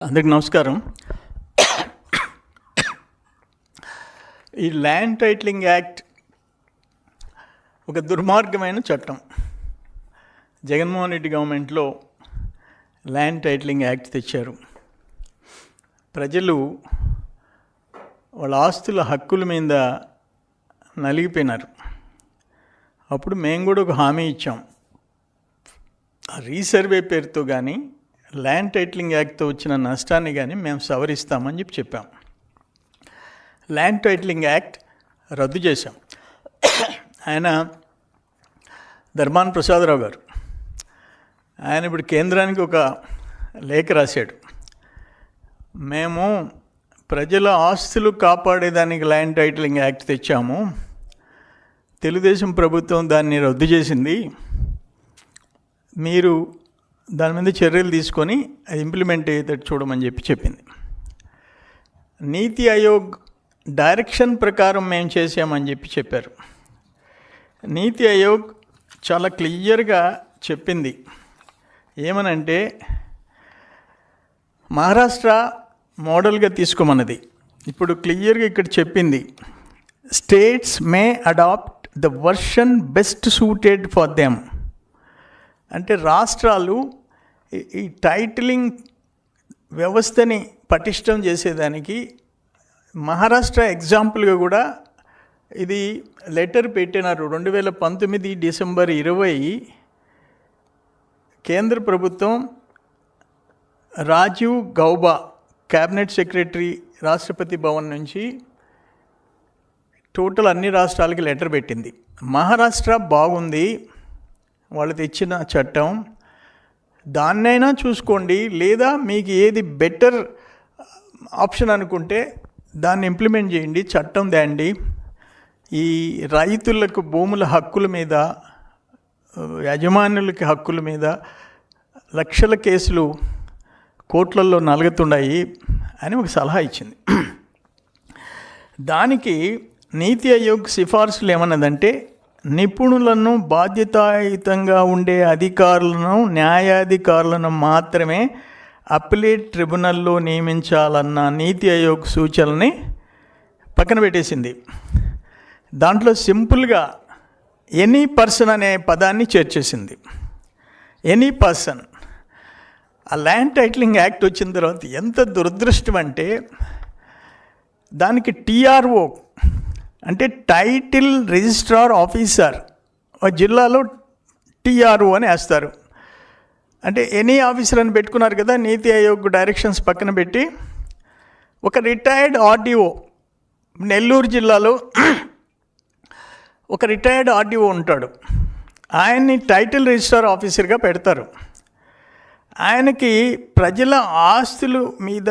అందరికి నమస్కారం. ఈ ల్యాండ్ టైటిలింగ్ యాక్ట్ ఒక దుర్మార్గమైన చట్టం. జగన్మోహన్ రెడ్డి గవర్నమెంట్లో ల్యాండ్ టైటిలింగ్ యాక్ట్ తెచ్చారు. ప్రజలు వాళ్ళ ఆస్తుల హక్కుల మీద నలిగిపోయినారు. అప్పుడు మేము కూడా ఒక హామీ ఇచ్చాం, రీసర్వే పేరుతో కానీ ల్యాండ్ టైటిలింగ్ యాక్ట్తో వచ్చిన నష్టాన్ని కానీ మేము సవరిస్తామని చెప్పాం. ల్యాండ్ టైటిలింగ్ యాక్ట్ రద్దు చేశాం. ఆయన ధర్మాన ప్రసాదరావు గారు, ఆయన ఇప్పుడు కేంద్రానికి ఒక లేఖ రాశాడు. మేము ప్రజల ఆస్తులు కాపాడేదానికి ల్యాండ్ టైటిలింగ్ యాక్ట్ తెచ్చాము, తెలుగుదేశం ప్రభుత్వం దాన్ని రద్దు చేసింది, మీరు దాని మీద చర్యలు తీసుకొని అది ఇంప్లిమెంట్ అయ్యేటట్టు చూడమని చెప్పింది. నీతి ఆయోగ్ డైరెక్షన్ ప్రకారం మేము చేసామని చెప్పారు. నీతి ఆయోగ్ చాలా క్లియర్గా చెప్పింది. ఏమనంటే, మహారాష్ట్ర మోడల్గా తీసుకోమన్నది. ఇప్పుడు క్లియర్గా ఇక్కడ చెప్పింది, states may adopt the version best suited for them. అంటే రాష్ట్రాలు ఈ టైటిలింగ్ వ్యవస్థని పటిష్టం చేసేదానికి మహారాష్ట్ర ఎగ్జాంపుల్గా కూడా ఇది లెటర్ పెట్టినారు. 2019 డిసెంబర్ 20 కేంద్ర ప్రభుత్వం రాజీవ్ గౌబా క్యాబినెట్ సెక్రటరీ రాష్ట్రపతి భవన్ నుంచి టోటల్ అన్ని రాష్ట్రాలకి లెటర్ పెట్టింది. మహారాష్ట్ర బాగుంది, వాళ్ళు తెచ్చిన చట్టం, దాన్నైనా చూసుకోండి, లేదా మీకు ఏది బెటర్ ఆప్షన్ అనుకుంటే దాన్ని ఇంప్లిమెంట్ చేయండి, చట్టం తేండి. ఈ రైతులకు భూముల హక్కుల మీద, యజమానులకి హక్కుల మీద లక్షల కేసులు కోర్టులలో నలుగుతున్నాయి అని ఒక సలహా ఇచ్చింది. దానికి నీతి ఆయోగ్ సిఫార్సులు ఏమన్నదంటే, నిపుణులను, బాధ్యతాయుతంగా ఉండే అధికారులను, న్యాయాధికారులను మాత్రమే అప్పీలేట్ ట్రిబ్యునల్లో నియమించాలన్న నీతి ఆయోగ్ సూచనల్ని పక్కన పెట్టేసింది. దాంట్లో సింపుల్గా ఎనీ పర్సన్ అనే పదాన్ని చేర్చేసింది. Any person. ఆ ల్యాండ్ టైటిలింగ్ యాక్ట్ వచ్చిన తర్వాత ఎంత దురదృష్టం అంటే, దానికి టీఆర్ఓ అంటే టైటిల్ రిజిస్ట్రార్ ఆఫీసర్, జిల్లాలో టీఆర్ఓ అని వేస్తారు. అంటే ఎనీ ఆఫీసర్ అని పెట్టుకున్నారు కదా. నీతి ఆయోగ్ డైరెక్షన్స్ పక్కన పెట్టి ఒక రిటైర్డ్ ఆర్డీఓ, నెల్లూరు జిల్లాలో ఒక రిటైర్డ్ ఆర్డీఓ ఉంటాడు, ఆయన్ని టైటిల్ రిజిస్ట్రార్ ఆఫీసర్గా పెడతారు. ఆయనకి ప్రజల ఆస్తుల మీద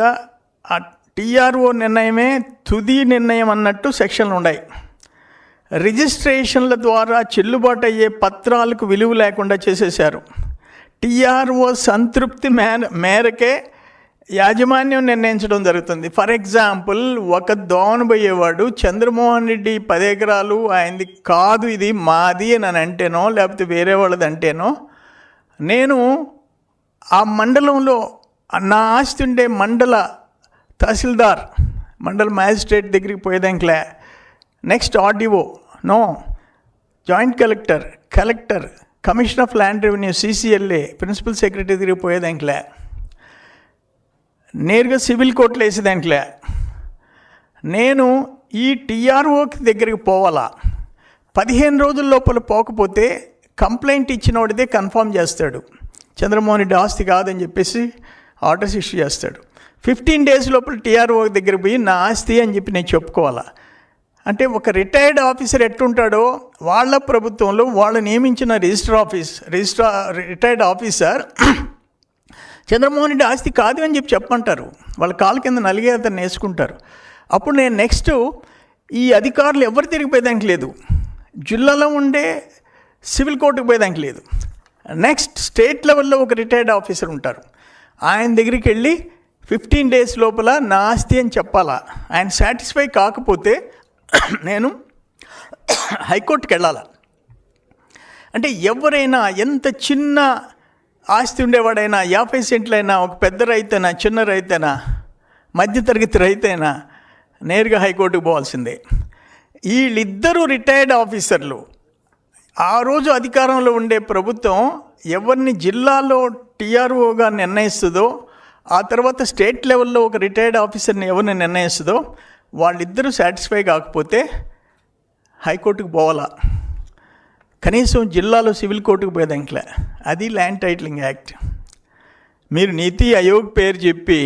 ఆ టీఆర్ఓ నిర్ణయమే తుది నిర్ణయం అన్నట్టు సెక్షన్లు ఉన్నాయి. రిజిస్ట్రేషన్ల ద్వారా చెల్లుబాటు అయ్యే పత్రాలకు విలువ లేకుండా చేసేశారు. టీఆర్ఓ సంతృప్తి మేరకే యాజమాన్యం నిర్ణయించడం జరుగుతుంది. ఫర్ ఎగ్జాంపుల్, ఒక దోణ పోయేవాడు చంద్రమోహన్ రెడ్డి 10 ఎకరాలు ఆయనది కాదు, ఇది మాది అని అంటేనో, లేకపోతే వేరే వాళ్ళది అంటేనో, నేను ఆ మండలంలో నా ఆస్తి ఉండే మండల తహసీల్దార్, మండల మ్యాజిస్ట్రేట్ దగ్గరికి పోయేదానికిలే, next RDO, no, joint collector, collector, commissioner of land revenue, CCLA, principal secretary దగ్గరికి పోయేదానికిలే, నేరుగా సివిల్ కోర్టులో వేసేదానికిలే, నేను ఈ టీఆర్ఓకి దగ్గరికి పోవాలా. 15 రోజుల లోపల పోకపోతే కంప్లైంట్ ఇచ్చిన వాడిదే కన్ఫర్మ్ చేస్తాడు, చంద్రమోహన్ రెడ్డి ఆస్తి కాదని చెప్పేసి ఆర్డర్స్ ఇష్యూ చేస్తాడు. 15 డేస్ లోపల టీఆర్ఓ దగ్గర పోయి నా ఆస్తి అని చెప్పి నేను చెప్పుకోవాలా. అంటే ఒక రిటైర్డ్ ఆఫీసర్ ఎట్టుంటాడో, వాళ్ళ ప్రభుత్వంలో వాళ్ళు నియమించిన రిటైర్డ్ ఆఫీసర్ చంద్రమోహన్ రెడ్డి ఆస్తి కాదు అని చెప్పమంటారు. వాళ్ళ కాళ్ళ కింద నలిగే అతను వేసుకుంటారు. అప్పుడు నేను నెక్స్ట్ ఈ అధికారులు ఎవరు తిరిగిపోయేదానికి లేదు, జిల్లాలో ఉండే సివిల్ కోర్టుకు పోయేదానికి లేదు. నెక్స్ట్ స్టేట్ లెవెల్లో ఒక రిటైర్డ్ ఆఫీసర్ ఉంటారు, ఆయన దగ్గరికి వెళ్ళి 15 డేస్ లోపల నా ఆస్తి అని చెప్పాలా. ఆయన సాటిస్ఫై కాకపోతే నేను హైకోర్టుకి వెళ్ళాలా. అంటే ఎవరైనా ఎంత చిన్న ఆస్తి ఉండేవాడైనా 50 సెంట్లైనా, ఒక పెద్ద రైతైనా, చిన్న రైతైనా, మధ్యతరగతి రైతైనా నేరుగా హైకోర్టుకు పోవాల్సిందే. వీళ్ళిద్దరూ రిటైర్డ్ ఆఫీసర్లు. ఆ రోజు అధికారంలో ఉండే ప్రభుత్వం ఎవరిని జిల్లాలో టీఆర్ఓగా నిర్ణయిస్తుందో, ఆ తర్వాత స్టేట్ లెవెల్లో ఒక రిటైర్డ్ ఆఫీసర్ని ఎవరిని నిర్ణయిస్తుందో వాళ్ళిద్దరూ సాటిస్ఫై కాకపోతే హైకోర్టుకు పోవాలా. కనీసం జిల్లాలో సివిల్ కోర్టుకు పోయేదాంట్లే. అది ల్యాండ్ టైటిలింగ్ యాక్ట్. మీరు నీతి ఆయోగ్ పేరు చెప్పి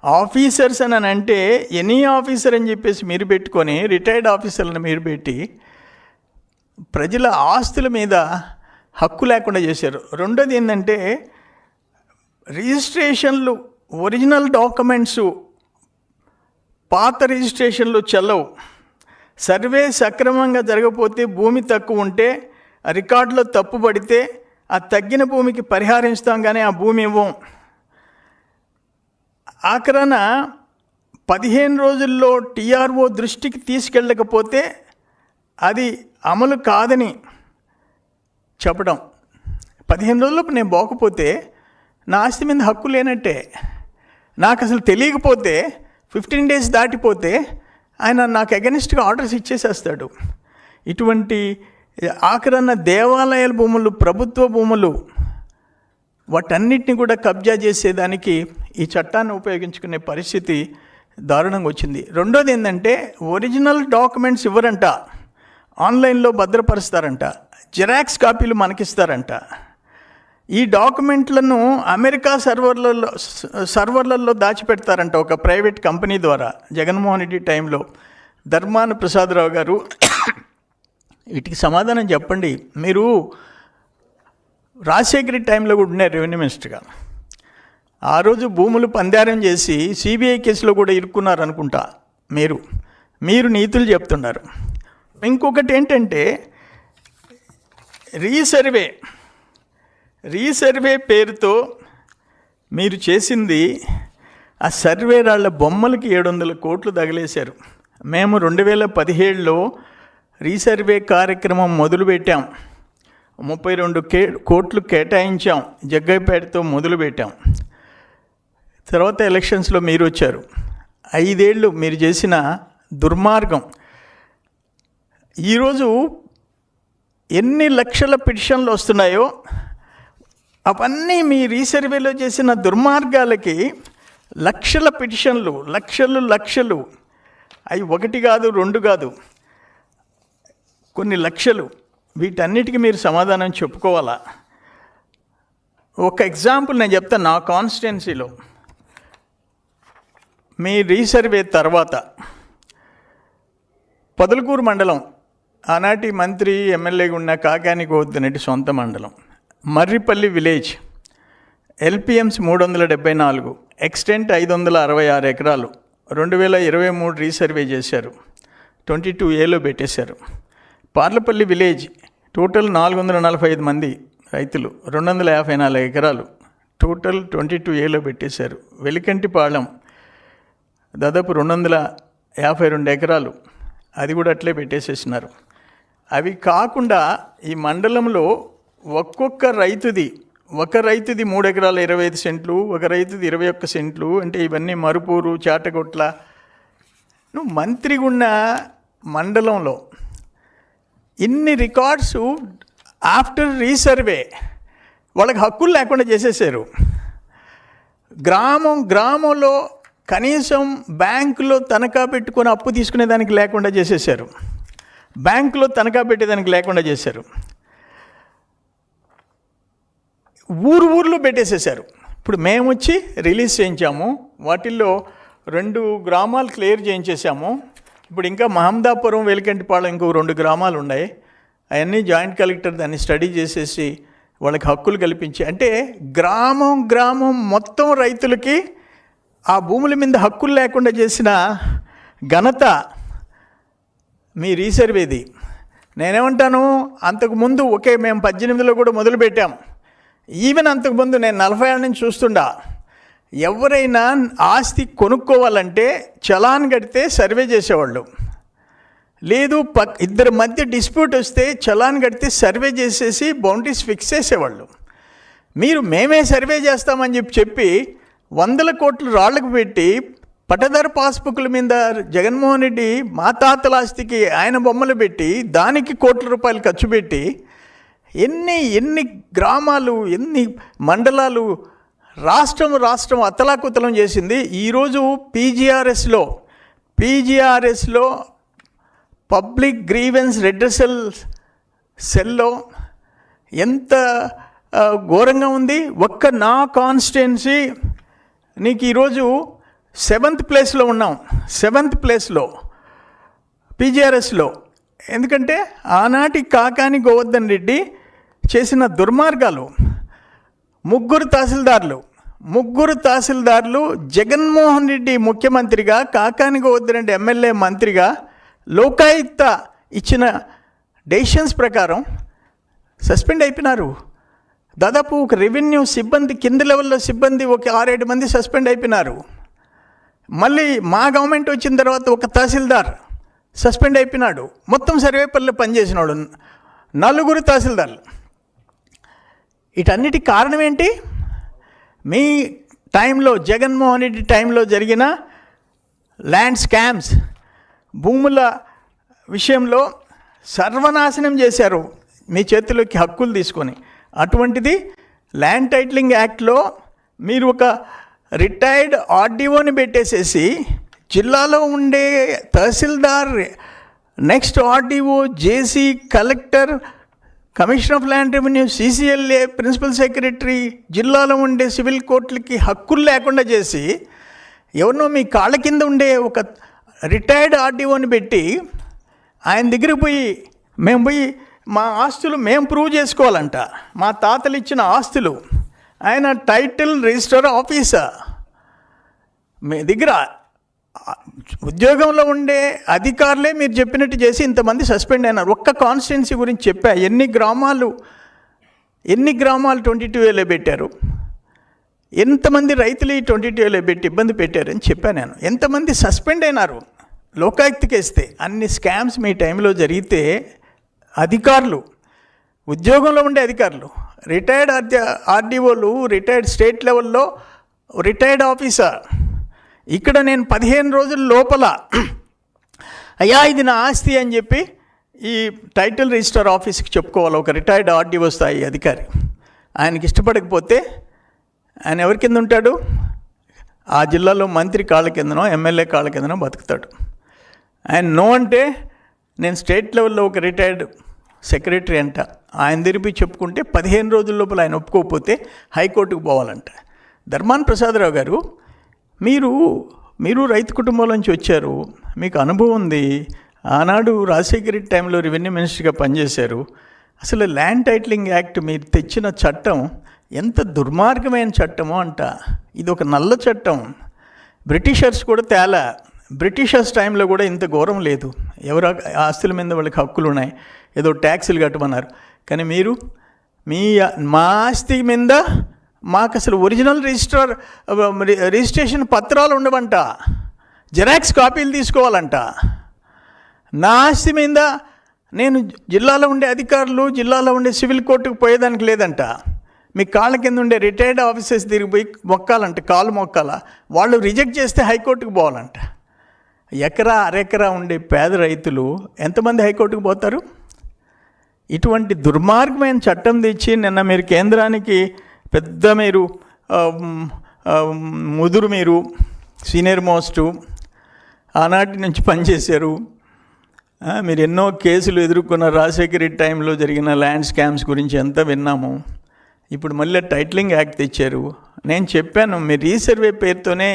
ఆఫీసర్స్ అని అంటే ఎనీ ఆఫీసర్ అని చెప్పేసి మీరు పెట్టుకొని రిటైర్డ్ ఆఫీసర్లను మీరు పెట్టి ప్రజల ఆస్తుల మీద హక్కు లేకుండా చేశారు. రెండోది ఏంటంటే రిజిస్ట్రేషన్లు, ఒరిజినల్ డాక్యుమెంట్సు పాత రిజిస్ట్రేషన్లు చెల్లవు. సర్వే సక్రమంగా జరగకపోతే, భూమి తక్కువ ఉంటే, రికార్డులో తప్పు పడితే ఆ తగ్గిన భూమికి పరిహారం ఇస్తాం కానీ ఆ భూమి ఇవ్వం. ఆఖరణ 15 రోజుల్లో టీఆర్ఓ దృష్టికి తీసుకెళ్ళకపోతే అది అమలు కాదని చెప్పడం. 15 రోజుల్లోపు నేను పోకపోతే నా ఆస్తి మీద హక్కు లేనట్టే. నాకు అసలు తెలియకపోతే 15 డేస్ దాటిపోతే ఆయన నాకు అగెనిస్ట్గా ఆర్డర్స్ ఇచ్చేసేస్తాడు. ఇటువంటి ఆఖరణ దేవాలయాల భూములు, ప్రభుత్వ భూములు, వాటన్నిటిని కూడా కబ్జా చేసేదానికి ఈ చట్టాన్ని ఉపయోగించుకునే పరిస్థితి దారుణంగా వచ్చింది. రెండోది ఏంటంటే ఒరిజినల్ డాక్యుమెంట్స్ ఇవ్వరంట, ఆన్లైన్లో భద్రపరుస్తారంట, జిరాక్స్ కాపీలు మనకిస్తారంట. ఈ డాక్యుమెంట్లను అమెరికా సర్వర్లలో దాచిపెడతారంట ఒక ప్రైవేట్ కంపెనీ ద్వారా. జగన్మోహన్ రెడ్డి టైంలో ధర్మాన ప్రసాదరావు గారు వీటికి సమాధానం చెప్పండి. మీరు రాజశేఖర టైంలో కూడా ఉన్నారు రెవెన్యూ మినిస్టర్గా. ఆ రోజు భూములు పందారం చేసి సిబిఐ కేసులో కూడా ఇరుక్కున్నారు అనుకుంటా. మీరు నీతులు చెప్తున్నారు. ఇంకొకటి ఏంటంటే రీసర్వే పేరుతో మీరు చేసింది ఆ సర్వే రాళ్ల బొమ్మలకి 700 కోట్లు తగిలేశారు. మేము 2017లో రీసర్వే కార్యక్రమం మొదలుపెట్టాం. 32 కోట్లు కేటాయించాం. జగ్గైపేటతో మొదలుపెట్టాం. తర్వాత ఎలక్షన్స్లో మీరు వచ్చారు. 5 ఏళ్ళు మీరు చేసిన దుర్మార్గం. ఈరోజు ఎన్ని లక్షల పిటిషన్లు వస్తున్నాయో అవన్నీ మీ రీసర్వేలో చేసిన దుర్మార్గాలకి లక్షల పిటిషన్లు, లక్షలు, అవి 1 కాదు 2 కాదు, కొన్ని లక్షలు. వీటన్నిటికీ మీరు సమాధానం చెప్పుకోవాలా. ఒక ఎగ్జాంపుల్ నేను చెప్తాను. నా కాన్స్టిట్యున్సీలో మీ రీసర్వే తర్వాత పొదలకూరు మండలం, ఆనాటి మంత్రి ఎమ్మెల్యేగా ఉన్న కాకాని గోవర్ధన్ సొంత మండలం, మర్రిపల్లి విలేజ్, ఎల్పిఎంస్ 374, ఎక్స్టెంట్ 566 ఎకరాలు 2023 రీసర్వే చేశారు. 22Aలో పెట్టేశారు. పార్లపల్లి విలేజ్ టోటల్ 445 మంది రైతులు, 254 ఎకరాలు టోటల్ 22Aలో పెట్టేశారు. వెలికంటిపాళెం దాదాపు 252 ఎకరాలు, అది కూడా అట్లే పెట్టేసేసినారు. అవి కాకుండా ఈ మండలంలో ఒక్కొక్క రైతుది, ఒక రైతుది 3 ఎకరాల 25 సెంట్లు, ఒక రైతుది 21 సెంట్లు. అంటే ఇవన్నీ మరుపూరు, చాటగొట్ల. నువ్వు మంత్రిగా ఉన్న మండలంలో ఇన్ని రికార్డ్స్ ఆఫ్టర్ రీసర్వే వాళ్ళకి హక్కులు లేకుండా చేసేసారు. గ్రామంలో కనీసం బ్యాంకులో తనఖా పెట్టుకొని అప్పు తీసుకునేదానికి లేకుండా చేసేసారు. బ్యాంకులో తనఖా పెట్టేదానికి లేకుండా చేశారు. ఊర్లో పెట్టేసేసారు. ఇప్పుడు మేము వచ్చి రిలీజ్ చేయించాము. వాటిల్లో 2 గ్రామాలు క్లియర్ చేయించేసాము. ఇప్పుడు ఇంకా మహమ్మదాపురం, వెలికంటిపాళెం ఇంకో 2 గ్రామాలు ఉన్నాయి. అవన్నీ జాయింట్ కలెక్టర్ దాన్ని స్టడీ చేసేసి వాళ్ళకి హక్కులు కల్పించి, అంటే గ్రామం మొత్తం రైతులకి ఆ భూముల మీద హక్కులు లేకుండా చేసిన ఘనత మీ రీసర్వేది. నేనేమంటాను, అంతకుముందు మేము 18లో కూడా మొదలుపెట్టాం. ఈవెన్ అంతకుముందు నేను 40 ఏళ్ళ నుంచి చూస్తుండా, ఎవరైనా ఆస్తి కొనుక్కోవాలంటే చలాన్ కడితే సర్వే చేసేవాళ్ళు. లేదు ఇద్దరి మధ్య డిస్ప్యూట్ వస్తే చలాన్ కడితే సర్వే చేసేసి బౌండరీస్ ఫిక్స్ చేసేవాళ్ళు. మీరు మేమే సర్వే చేస్తామని చెప్పి 100 కోట్లు రాళ్లకు పెట్టి పట్టదారు పాస్బుక్ల మీద జగన్మోహన్ రెడ్డి మా తాతల ఆస్తికి ఆయన బొమ్మలు పెట్టి దానికి కోట్ల రూపాయలు ఖర్చు పెట్టి ఎన్ని గ్రామాలు, ఎన్ని మండలాలు, రాష్ట్రం అతలాకుతలం చేసింది. ఈరోజు పీజీఆర్ఎస్లో పబ్లిక్ గ్రీవెన్స్ రెడ్రెసల్ సెల్లో ఎంత ఘోరంగా ఉంది. ఒక్క నా కాన్స్టిట్యున్సీ నీకు ఈరోజు 7th ప్లేస్లో ఉన్నాం, 7th ప్లేస్లో పీజీఆర్ఎస్లో. ఎందుకంటే ఆనాటి కాకాని గోవర్ధన్ రెడ్డి చేసిన దుర్మార్గాలు. ముగ్గురు తహసీల్దార్లు జగన్మోహన్ రెడ్డి ముఖ్యమంత్రిగా, కాకాని గోవర్ధన్ రెడ్డి ఎమ్మెల్యే మంత్రిగా లోకాయుక్త ఇచ్చిన డెసిషన్స్ ప్రకారం సస్పెండ్ అయిపోయినారు. దాదాపు ఒక రెవెన్యూ సిబ్బంది, కింద లెవెల్లో సిబ్బంది ఒక 6-7 మంది సస్పెండ్ అయిపోయినారు. మళ్ళీ మా గవర్నమెంట్ వచ్చిన తర్వాత ఒక తహసీల్దార్ సస్పెండ్ అయిపోయినాడు. మొత్తం సర్వేపల్లిలో పనిచేసినాడు 4 తహసీల్దార్లు. వీటన్నిటికి కారణం ఏంటి? మీ టైంలో, జగన్మోహన్ రెడ్డి టైంలో జరిగిన ల్యాండ్ స్కామ్స్, భూముల విషయంలో సర్వనాశనం చేశారు మీ చేతిలోకి హక్కులు తీసుకొని. అటువంటిది ల్యాండ్ టైటిలింగ్ యాక్ట్లో మీరు ఒక రిటైర్డ్ ఆర్డీఓని పెట్టేసేసి జిల్లాలో ఉండే tahsildar, next RDO, JC, collector, commissioner of land revenue, CCLA, principal secretary, జిల్లాలో ఉండే సివిల్ కోర్టులకి హక్కులు లేకుండా చేసి ఎవరినో మీ కాళ్ళ కింద ఉండే ఒక రిటైర్డ్ ఆర్డీఓని పెట్టి ఆయన దగ్గరికి పోయి మా ఆస్తులు మేము ప్రూవ్ చేసుకోవాలంట. మా తాతలు ఇచ్చిన ఆస్తులు. ఆయన టైటిల్ రిజిస్టర్ ఆఫీసర్. మీ దగ్గర ఉద్యోగంలో ఉండే అధికారులే మీరు చెప్పినట్టు చేసి ఇంతమంది సస్పెండ్ అయినారు. ఒక్క కాన్స్టిట్యున్సీ గురించి చెప్పా. ఎన్ని గ్రామాలు 22,000 పెట్టారు, ఎంతమంది రైతులు 22,000 పెట్టి ఇబ్బంది పెట్టారని చెప్పాను నేను. ఎంతమంది సస్పెండ్ అయినారు లోకాయుక్తకేస్తే. అన్ని స్కామ్స్ మీ టైంలో జరిగితే అధికారులు, ఉద్యోగంలో ఉండే అధికారులు, రిటైర్డ్ ఆర్డీఓలు, రిటైర్డ్ స్టేట్ లెవెల్లో రిటైర్డ్ ఆఫీసర్, ఇక్కడ నేను 15 రోజుల లోపల అయ్యా ఇది నా ఆస్తి అని చెప్పి ఈ టైటిల్ రిజిస్టర్ ఆఫీస్కి చెప్పుకోవాలి. ఒక రిటైర్డ్ ఆర్డీఓ స్థాయి అధికారి ఆయనకి ఇష్టపడకపోతే ఆయన ఎవరి కింద ఉంటాడు? ఆ జిల్లాలో మంత్రి కాళ్ళ కిందనో, ఎమ్మెల్యే కాళ్ళ కిందనో బతుకుతాడు. ఆయన నో అంటే నేను స్టేట్ లెవెల్లో ఒక రిటైర్డ్ సెక్రటరీ అంట, ఆయన తిరిపి చెప్పుకుంటే 15 రోజుల లోపల ఆయన ఒప్పుకోకపోతే హైకోర్టుకు పోవాలంట. ధర్మాన ప్రసాదరావు గారు, మీరు రైతు కుటుంబం నుంచి వచ్చారు, మీకు అనుభవం ఉంది. ఆనాడు రాజశేఖర రెడ్డి టైంలో రెవెన్యూ మినిస్టర్గా పనిచేశారు. అసలు ల్యాండ్ టైటిలింగ్ యాక్ట్ మీరు తెచ్చిన చట్టం ఎంత దుర్మార్గమైన చట్టమో అంట. ఇది ఒక నల్ల చట్టం. బ్రిటిషర్స్ కూడా తేలా. బ్రిటిషర్స్ టైంలో కూడా ఇంత ఘోరం లేదు. ఎవరు ఆస్తుల మీద వాళ్ళకి హక్కులు ఉన్నాయి, ఏదో ట్యాక్సులు కట్టమన్నారు. కానీ మీరు మా ఆస్తి మీద మాకు అసలు ఒరిజినల్ రిజిస్ట్రేషన్ పత్రాలు ఉండవంట, జెరాక్స్ కాపీలు తీసుకోవాలంట. నా ఆస్తి మీద నేను జిల్లాలో ఉండే అధికారులు, జిల్లాలో ఉండే సివిల్ కోర్టుకు పోయేదానికి లేదంట. మీ కాళ్ళ కింద ఉండే రిటైర్డ్ ఆఫీసర్స్ తిరిగిపోయి మొక్కాలంట, కాలు మొక్కాల. వాళ్ళు రిజెక్ట్ చేస్తే హైకోర్టుకు పోవాలంట. ఎకరా అరెకరా ఉండే పేద రైతులు ఎంతమంది హైకోర్టుకు పోతారు? ఇటువంటి దుర్మార్గమైన చట్టం తెచ్చి నిన్న మీరు కేంద్రానికి పెద్ద మీరు మీరు సీనియర్ మోస్టు ఆనాటి నుంచి పనిచేశారు. మీరు ఎన్నో కేసులు ఎదుర్కొన్న రాజశేఖర రెడ్డి టైంలో జరిగిన ల్యాండ్ స్కామ్స్ గురించి ఎంత విన్నాము. ఇప్పుడు మళ్ళీ టైటిలింగ్ యాక్ట్ తెచ్చారు. నేను చెప్పాను, మీ రీసర్వే పేరుతోనే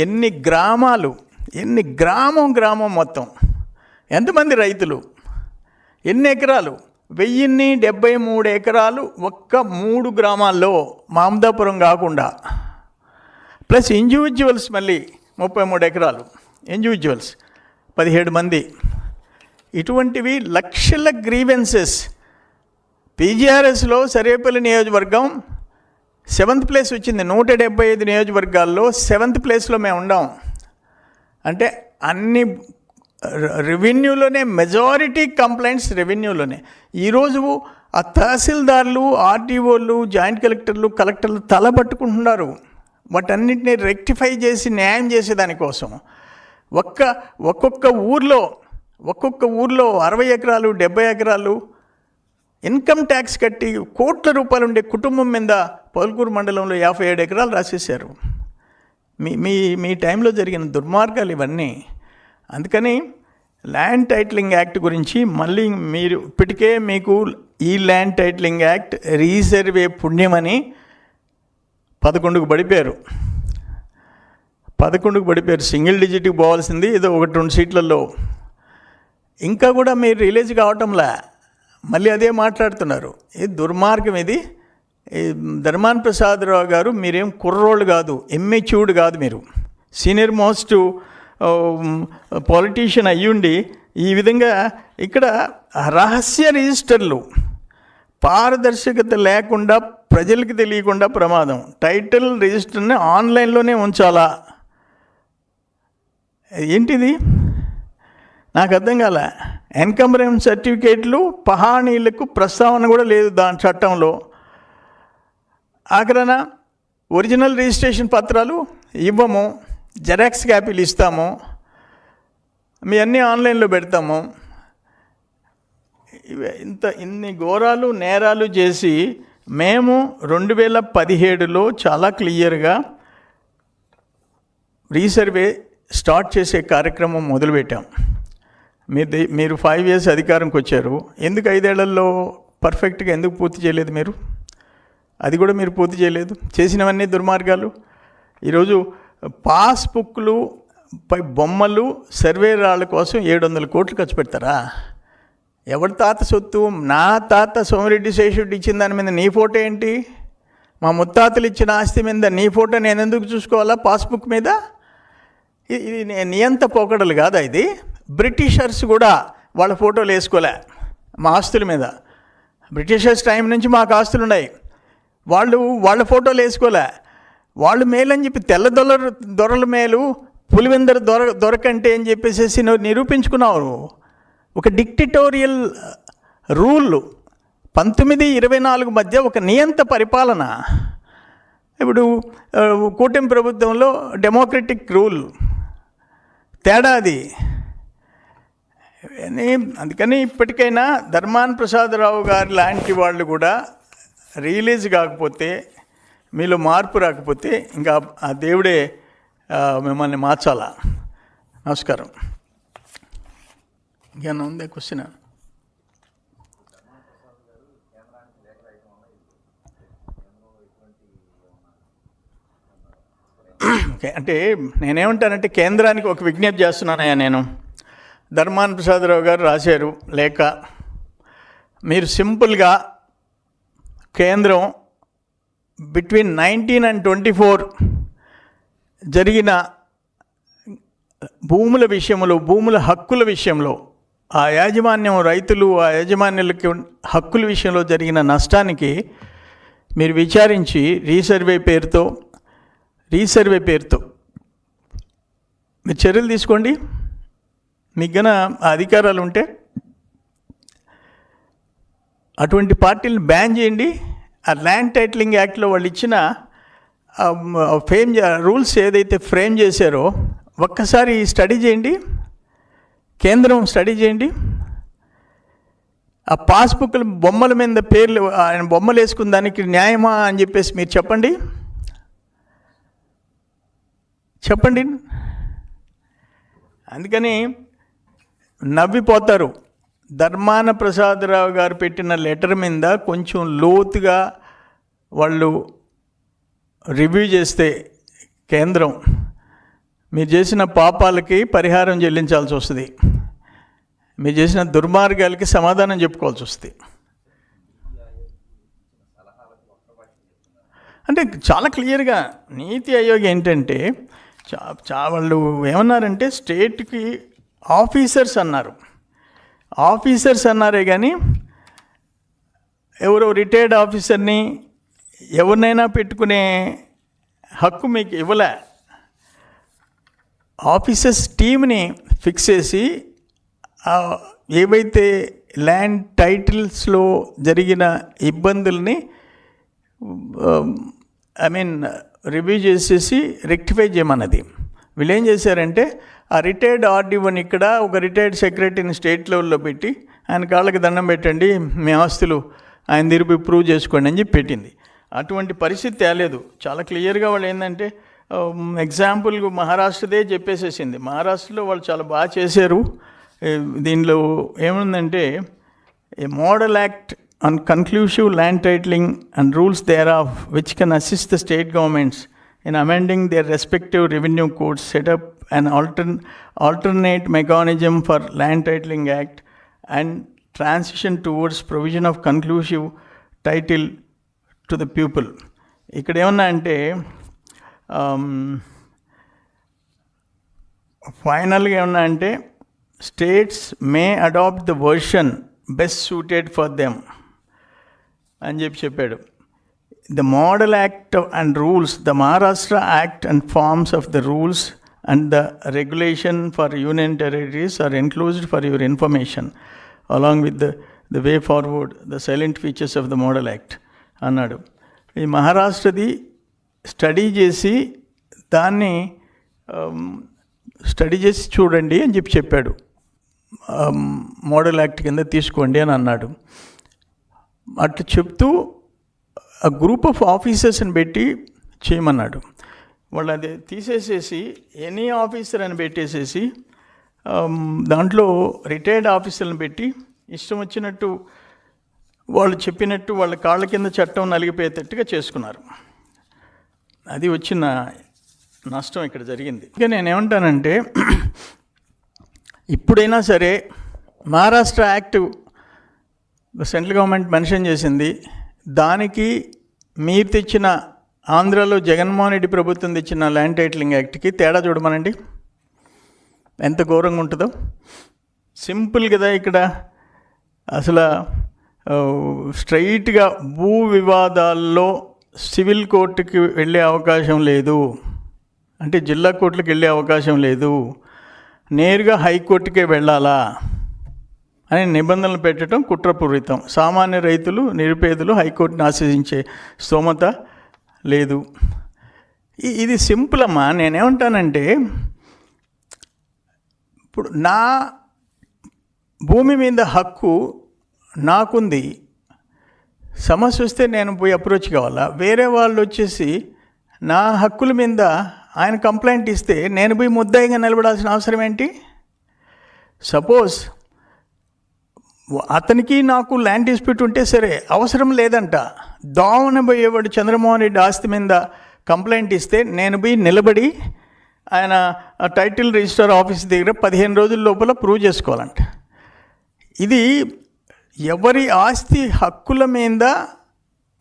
ఎన్ని గ్రామాలు, గ్రామం మొత్తం ఎంతమంది రైతులు, ఎన్ని ఎకరాలు, 1073 ఎకరాలు ఒక్క 3 గ్రామాల్లో, మామదాపురం కాకుండా. ప్లస్ ఇండివిజువల్స్ మళ్ళీ 33 ఎకరాలు, ఇండివిజువల్స్ 17 మంది. ఇటువంటివి లక్షల గ్రీవెన్సెస్. పీజీఆర్ఎస్లో సర్వేపల్లి నియోజకవర్గం 7th ప్లేస్ వచ్చింది. 175 నియోజకవర్గాల్లో 7th ప్లేస్లో మేము ఉన్నాం. అంటే అన్ని రెవెన్యూలోనే మెజారిటీ కంప్లైంట్స్ రెవెన్యూలోనే. ఈరోజు ఆ తహసీల్దార్లు, ఆర్డీఓలు, జాయింట్ కలెక్టర్లు తల పట్టుకుంటున్నారు వాటన్నిటిని రెక్టిఫై చేసి న్యాయం చేసేదానికోసం. ఒక్కొక్క ఊర్లో 60 ఎకరాలు 70 ఎకరాలు ఇన్కమ్ ట్యాక్స్ కట్టి కోట్ల రూపాయలు ఉండే కుటుంబం మీద పొదలకూరు మండలంలో 57 ఎకరాలు రాసేశారు. మీ టైంలో జరిగిన దుర్మార్గాలు ఇవన్నీ. అందుకని ల్యాండ్ టైటిలింగ్ యాక్ట్ గురించి మళ్ళీ మీరు ఇప్పటికే మీకు ఈ ల్యాండ్ టైటిలింగ్ యాక్ట్ రీసర్వే పుణ్యమని 11కు పడిపోయారు. 11కు పడిపోయారు. సింగిల్ డిజిట్కి పోవాల్సింది ఏదో 1-2 సీట్లలో. ఇంకా కూడా మీరు రిలీజ్ కావటంలా మళ్ళీ అదే మాట్లాడుతున్నారు. ఇది దుర్మార్గం. ఇది ధర్మాన ప్రసాదరావు గారు మీరేం కుర్రోళ్ళు కాదు, ఎమ్మెచ్యూర్డ్ కాదు. మీరు సీనియర్ మోస్ట్ పొలిటీషియన్ అయ్యుండి ఈ విధంగా ఇక్కడ రహస్య రిజిస్టర్లు, పారదర్శకత లేకుండా ప్రజలకు తెలియకుండా ప్రమాదం. టైటిల్ రిజిస్టర్ని ఆన్లైన్లోనే ఉంచాలా? ఏంటిది నాకు అర్థం కాల. ఎన్కంబరెన్స్ సర్టిఫికేట్లు పహాణీలకు ప్రస్తావన కూడా లేదు దాని చట్టంలో. ఆఖరణ ఒరిజినల్ రిజిస్ట్రేషన్ పత్రాలు ఇవ్వము, జెరాక్స్ కాపీలు ఇస్తాము, మీ అన్నీ ఆన్లైన్లో పెడతాము. ఇన్ని ఘోరాలు నేరాలు చేసి మేము 2017లో చాలా క్లియర్గా రీసర్వే స్టార్ట్ చేసే కార్యక్రమం మొదలుపెట్టాం. మీరు 5 years అధికారంకి వచ్చారు. ఎందుకు 5 ఏళ్లలో పర్ఫెక్ట్గా ఎందుకు పూర్తి చేయలేదు? మీరు అది కూడా మీరు పూర్తి చేయలేదు. చేసినవన్నీ దుర్మార్గాలు. ఈరోజు పాస్బుక్లు పై బొమ్మలు సర్వే రాళ్ళ కోసం 700 కోట్లు ఖర్చు పెడతారా? ఎవరి తాత సొత్తు? నా తాత సోమిరెడ్డి శేషుడు ఇచ్చిన దాని మీద నీ ఫోటో ఏంటి? మా ముత్తాతలు ఇచ్చిన ఆస్తి మీద నీ ఫోటో నేను ఎందుకు చూసుకోవాలా పాస్బుక్ మీద? ఇది నియంత పోకడలు కాదా ఇది? బ్రిటిషర్స్ కూడా వాళ్ళ ఫోటోలు వేసుకోలే మా ఆస్తుల మీద. బ్రిటిషర్స్ టైం నుంచి మాకు ఆస్తులు ఉన్నాయి, వాళ్ళ ఫోటోలు వేసుకోలే. వాళ్ళు మేలని చెప్పి తెల్ల దొరల మేలు పులివెందరు దొరకంటే అని చెప్పేసి నిరూపించుకున్నారు. ఒక డిక్టటోరియల్ రూల్ 1924 మధ్య ఒక నియంత పరిపాలన. ఇప్పుడు కూటమి ప్రభుత్వంలో డెమోక్రటిక్ రూల్ తేడా అది. అందుకని ఇప్పటికైనా ధర్మాన ప్రసాదరావు గారు లాంటి వాళ్ళు కూడా రిలీజ్ కాకపోతే, మీలో మార్పు రాకపోతే ఇంకా ఆ దేవుడే మిమ్మల్ని మార్చాలా. నమస్కారం. ఇంకేమన్నా ఉందే క్వశ్చన్? ఓకే, అంటే నేనేమంటానంటే కేంద్రానికి ఒక విజ్ఞప్తి చేస్తున్నానయ్యా. నేను ధర్మాన ప్రసాదరావు గారు రాశారు లేక, మీరు సింపుల్గా కేంద్రం బిట్వీన్ 19 and 24 జరిగిన భూముల విషయంలో, భూముల హక్కుల విషయంలో, ఆ యాజమాన్యం రైతులు ఆ యాజమాన్యులకి హక్కుల విషయంలో జరిగిన నష్టానికి మీరు విచారించి రీసర్వే పేరుతో మీరు చర్యలు తీసుకోండి. మీకు గన అధికారాలు ఉంటే అటువంటి పార్టీలను బ్యాన్ చేయండి. ఆ ల్యాండ్ టైటిలింగ్ యాక్ట్లో వాళ్ళు ఇచ్చిన రూల్స్ ఏదైతే ఫ్రేమ్ చేశారో ఒక్కసారి స్టడీ చేయండి, కేంద్రం స్టడీ చేయండి. ఆ పాస్బుక్ల బొమ్మల మీద పేర్లు, ఆయన బొమ్మలు వేసుకున్న దానికి న్యాయమా అని చెప్పేసి మీరు చెప్పండి. అందుకని నవ్విపోతారు. ధర్మాన ప్రసాదరావు గారు పెట్టిన లెటర్ మీద కొంచెం లోతుగా వాళ్ళు రివ్యూ చేస్తే కేంద్రం మీరు చేసిన పాపాలకి పరిహారం చెల్లించాల్సి వస్తుంది, మీరు చేసిన దుర్మార్గాలకి సమాధానం చెప్పుకోవాల్సి వస్తుంది. అంటే చాలా క్లియర్గా నీతి ఆయోగ్ ఏంటంటే వాళ్ళు ఏమన్నారంటే స్టేట్కి ఆఫీసర్స్ అన్నారే కానీ ఎవరో రిటైర్డ్ ఆఫీసర్ని ఎవరినైనా పెట్టుకునే హక్కు మీకు ఇవ్వలే. ఆఫీసర్స్ టీమ్ని ఫిక్స్ చేసి ఏవైతే ల్యాండ్ టైటిల్స్లో జరిగిన ఇబ్బందుల్ని రివ్యూ చేసేసి రెక్టిఫై చేయమన్నది. వీళ్ళు ఏం చేశారంటే ఆ రిటైర్డ్ ఆర్డీఓని ఇక్కడ, ఒక రిటైర్డ్ సెక్రటరీని స్టేట్ లెవెల్లో పెట్టి ఆయన కాళ్ళకి దండం పెట్టండి, మీ ఆస్తులు ఆయన తిరిగి ప్రూవ్ చేసుకోండి అని చెప్పి పెట్టింది. అటువంటి పరిస్థితి తేలేదు. చాలా క్లియర్గా వాళ్ళు ఏంటంటే ఎగ్జాంపుల్ మహారాష్ట్రదే చెప్పేసేసింది. మహారాష్ట్రలో వాళ్ళు చాలా బాగా చేశారు. దీనిలో ఏముందంటే a model act on conclusive land titling and rules thereof, which can assist the state governments in amending their respective revenue codes, set up an alternate mechanism for land titling act and transition towards provision of conclusive title to the people. ఇక్కడ ఏమన్నా అంటే ఫైనల్గా ఏమన్నా అంటే states may adopt the version best suited for them అని చెప్పాడు. The model act and rules, the Maharashtra act and forms of the rules and the regulation for union territories are enclosed for your information along with the way forward the silent features of the model act అన్నాడు. ఈ మహారాష్ట్రది study చేసి దాన్ని study చేసి చూడండి అని చెప్పాడు. Model act కింద తీసుకోండి అని అన్నాడు. అట్లా చెప్తూ ఆ గ్రూప్ ఆఫ్ ఆఫీసర్స్ని పెట్టి చేయమన్నాడు. వాళ్ళు అది తీసేసేసి ఎనీ ఆఫీసర్ అని పెట్టేసేసి దాంట్లో రిటైర్డ్ ఆఫీసర్ని పెట్టి ఇష్టం వచ్చినట్టు వాళ్ళు చెప్పినట్టు వాళ్ళ కాళ్ళ కింద చట్టం నలిగిపోయేటట్టుగా చేసుకున్నారు. అది వచ్చిన నష్టం ఇక్కడ జరిగింది. ఇక నేనేమంటానంటే ఇప్పుడైనా సరే Maharashtra act central government mention చేసింది, దానికి మీరు తెచ్చిన ఆంధ్రాలో జగన్మోహన్ రెడ్డి ప్రభుత్వం తెచ్చిన ల్యాండ్ టైటిలింగ్ యాక్ట్కి తేడా చూడమనండి, ఎంత ఘోరంగా ఉంటుందో. సింపుల్ కదా. ఇక్కడ అసలు స్ట్రైట్గా భూ వివాదాల్లో సివిల్ కోర్టుకి వెళ్ళే అవకాశం లేదు, అంటే జిల్లా కోర్టులకు వెళ్ళే అవకాశం లేదు, నేరుగా హైకోర్టుకే వెళ్ళాలా అని నిబంధనలు పెట్టడం కుట్రపూరితం. సామాన్య రైతులు, నిరుపేదలు హైకోర్టుని ఆశ్రయించే స్తోమత లేదు. ఇది సింపుల్ అమ్మా. నేనేమంటానంటే ఇప్పుడు నా భూమి మీద హక్కు నాకుంది, సమస్య వస్తే నేను పోయి అప్రోచ్ కావాలా? వేరే వాళ్ళు వచ్చేసి నా హక్కుల మీద ఆయన కంప్లైంట్ ఇస్తే నేను పోయి ముద్దాయిగా నిలబడాల్సిన అవసరం ఏంటి? సపోజ్ అతనికి నాకు ల్యాండ్ డిస్ప్యూట్ ఉంటే సరే, అవసరం లేదంట, దోమన పోయేవాడు చంద్రమోహన్ రెడ్డి ఆస్తి మీద కంప్లైంట్ ఇస్తే నేను పోయి నిలబడి ఆయన టైటిల్ రిజిస్టర్ ఆఫీస్ దగ్గర 15 రోజుల లోపల ప్రూవ్ చేసుకోవాలంట. ఇది ఎవరి ఆస్తి హక్కుల మీద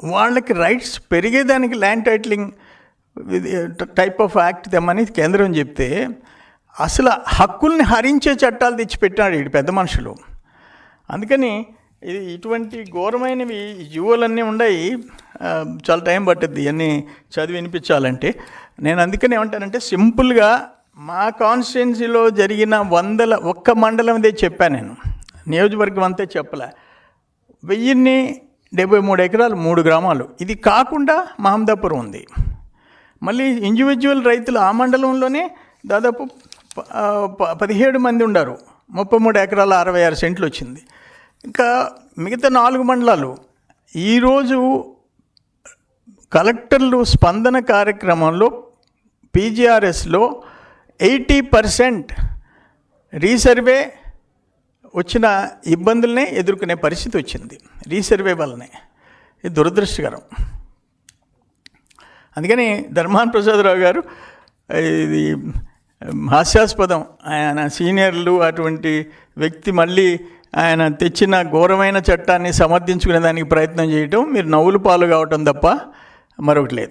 వాళ్ళకి రైట్స్ పెరిగేదానికి land titling type of act తెమ్మని కేంద్రం చెప్తే అసలు హక్కుల్ని హరించే చట్టాలు తెచ్చిపెట్టాడు ఈ పెద్ద మనుషులు. అందుకని ఇది ఇటువంటి ఘోరమైనవి జీవోలన్నీ ఉన్నాయి. చాలా టైం పట్టుద్ది ఇవన్నీ చదివి వినిపించాలంటే. నేను అందుకని ఏమంటానంటే సింపుల్గా మా కాన్స్టిట్యున్సీలో జరిగిన ఒక్క మండలందే చెప్పాను నేను, నియోజకవర్గం అంతే చెప్పలే. 1073 ఎకరాలు 3 గ్రామాలు. ఇది కాకుండా మహమ్మదాపురం ఉంది. మళ్ళీ ఇండివిజువల్ రైతులు ఆ మండలంలోనే దాదాపు 17 మంది ఉన్నారు. 33 ఎకరాల 66 సెంట్లు వచ్చింది. ఇంకా మిగతా 4 మండలాలు ఈరోజు కలెక్టర్లు స్పందన కార్యక్రమంలో పీజీఆర్ఎస్లో 80% రీసర్వే వచ్చిన ఇబ్బందులనే ఎదుర్కొనే పరిస్థితి వచ్చింది రీసర్వే వల్లనే. ఇది దురదృష్టకరం. అందుకని ధర్మాన ప్రసాదరావు గారు ఇది హాస్యాస్పదం. ఆయన సీనియర్లు అటువంటి వ్యక్తి మళ్ళీ ఆయన తెచ్చిన ఘోరమైన చట్టాన్ని సమర్థించుకునే దానికి ప్రయత్నం చేయటం, మీరు నవ్వులు పాలు కావటం తప్ప మరొకటి లేదు.